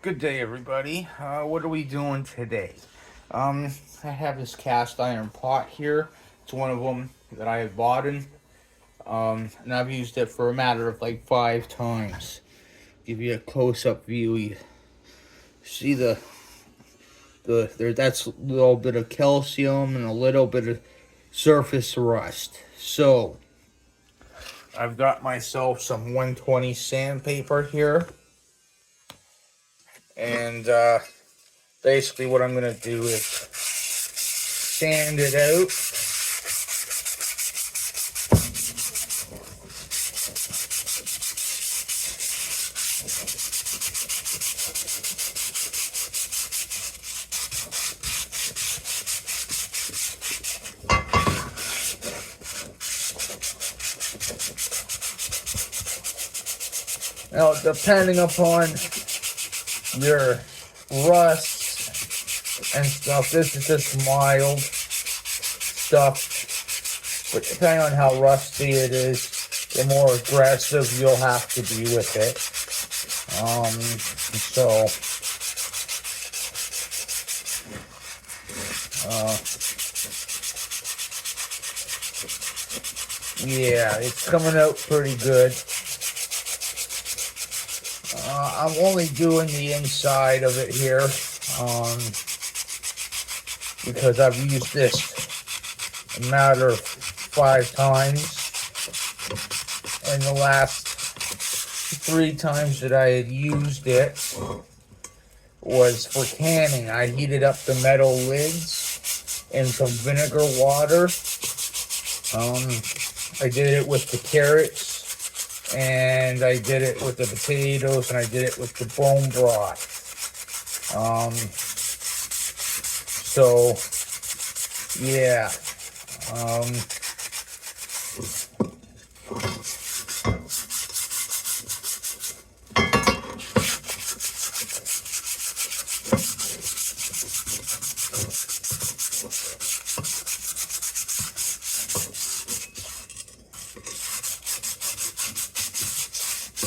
Good day, everybody. What are we doing today? I have this cast iron pot here. It's one of them that I have bought in, and I've used it for a matter of like 5 times. Give you a close-up view. You see the there. That's a little bit of calcium and a little bit of surface rust. So I've got myself some 120 sandpaper here, and basically what I'm gonna do is sand it out. Now, depending upon your rust and stuff, this is just mild stuff. But depending on how rusty it is, the more aggressive you'll have to be with it. So, yeah, it's coming out pretty good. I'm only doing the inside of it here, because I've used this a matter of 5 times, and the last 3 times that I had used it was for canning. I heated up the metal lids in some vinegar water. I did it with the carrots, and I did it with the potatoes, and I did it with the bone broth. So, yeah.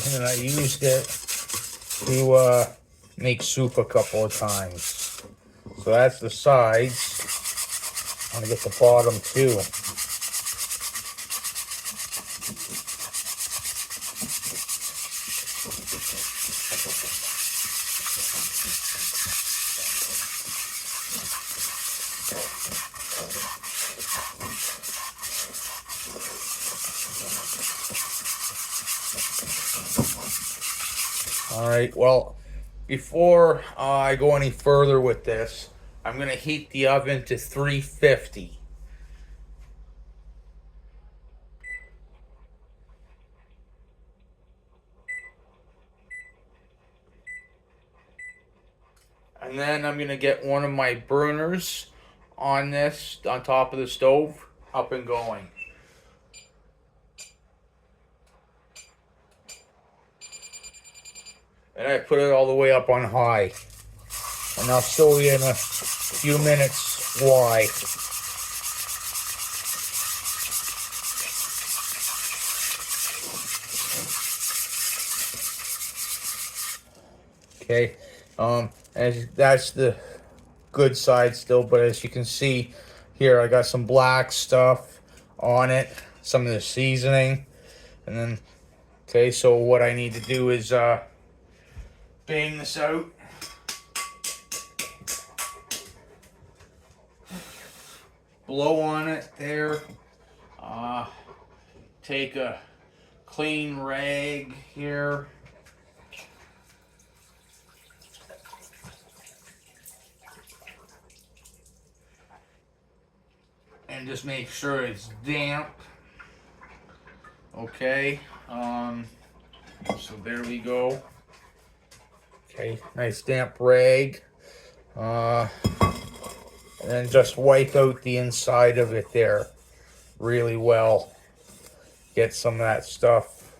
And I used it to make soup a couple of times. So that's the sides. I'm gonna get the bottom too. All right, well, before I go any further with this, I'm going to heat the oven to 350. And then I'm going to get one of my burners on top of the stove, up and going. And I put it all the way up on high. And I'll show you in a few minutes why. Okay, and that's the good side still, but as you can see here, I got some black stuff on it, some of the seasoning, and then, okay, so what I need to do is bang this out. Blow on it there. Take a clean rag here. And just make sure it's damp. Okay. So there we go. Okay, nice damp rag. And then just wipe out the inside of it there really well. Get some of that stuff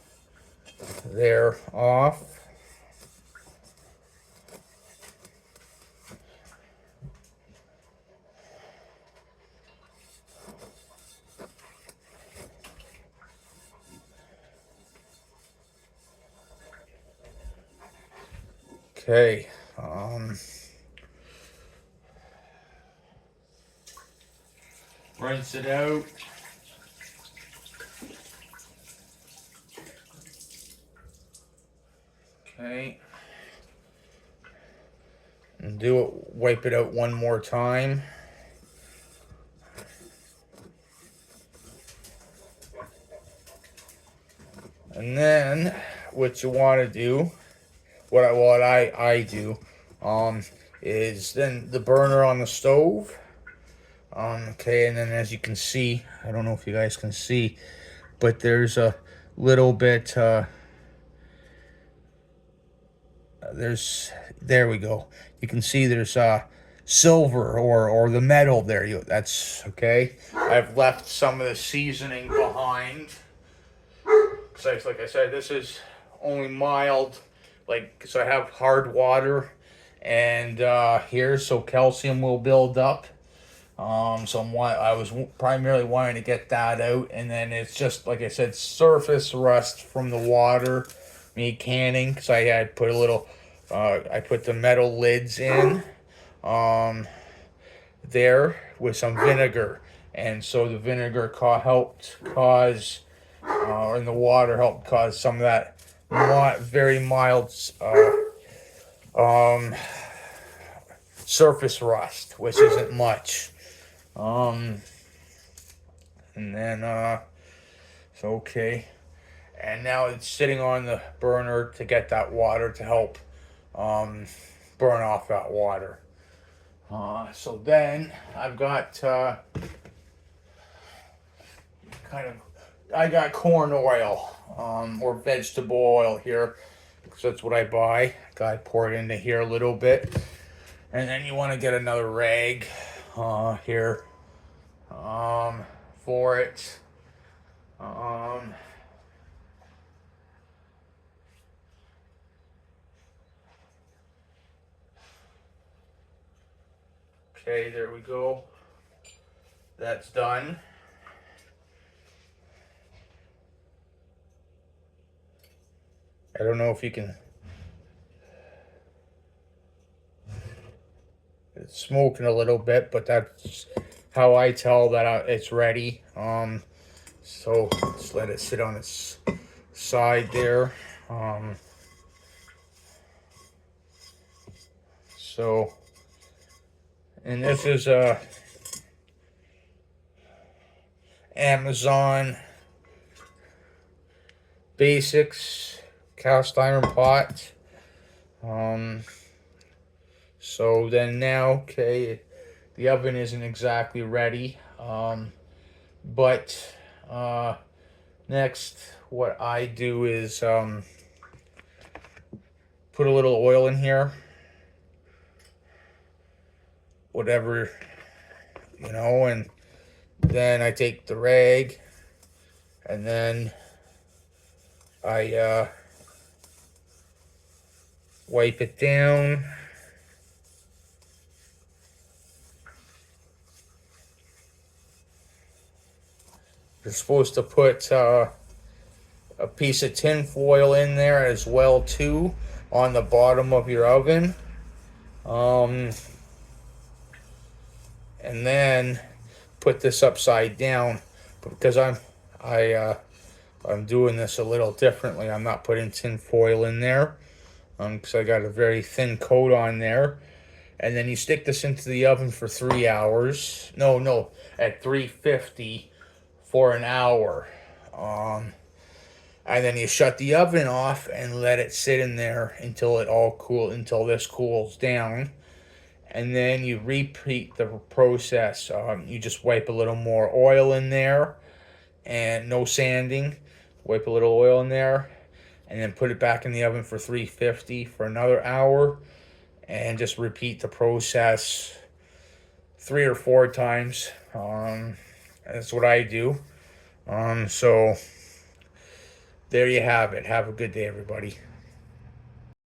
there off. Okay, Rinse it out. Okay. And wipe it out one more time. And then what you want to do, what I do, is then the burner on the stove. Okay, and then as you can see, I don't know if you guys can see, but there's a little bit. There we go. You can see there's silver or the metal there. That's okay. I've left some of the seasoning behind. Like I said, this is only mild, so I have hard water and here, so calcium will build up. So I was primarily wanting to get that out, and then it's just, like I said, surface rust from the water, me canning, because I had put a little, I put the metal lids in, there with some vinegar, and so the vinegar helped cause, and the water helped cause some of that very mild surface rust, which isn't much. And then it's okay. And now it's sitting on the burner to get that water to help burn off that water. So then I've got I got corn oil or vegetable oil here, because that's what I buy. I pour it into here a little bit, and then you want to get another rag here for it. Okay, there we go. That's done. I don't know if you can. It's smoking a little bit, but that's how I tell that it's ready. So just let it sit on its side there. So, and this is a Amazon Basics cast iron pot. So then now, okay, the oven isn't exactly ready, but next what I do is put a little oil in here, whatever, and then I take the rag, and then I wipe it down. You're supposed to put a piece of tin foil in there as well too, on the bottom of your oven. And then put this upside down, because I'm doing this a little differently. I'm not putting tin foil in there, because I got a very thin coat on there. And then you stick this into the oven for 3 hours. No, at 350 for an hour. And then you shut the oven off and let it sit in there until until this cools down. And then you repeat the process. You just wipe a little more oil in there, and no sanding. Wipe a little oil in there, and then put it back in the oven for 350 for another hour, and just repeat the process 3 or 4 times. That's what I do. So there you have it. Have a good day, everybody.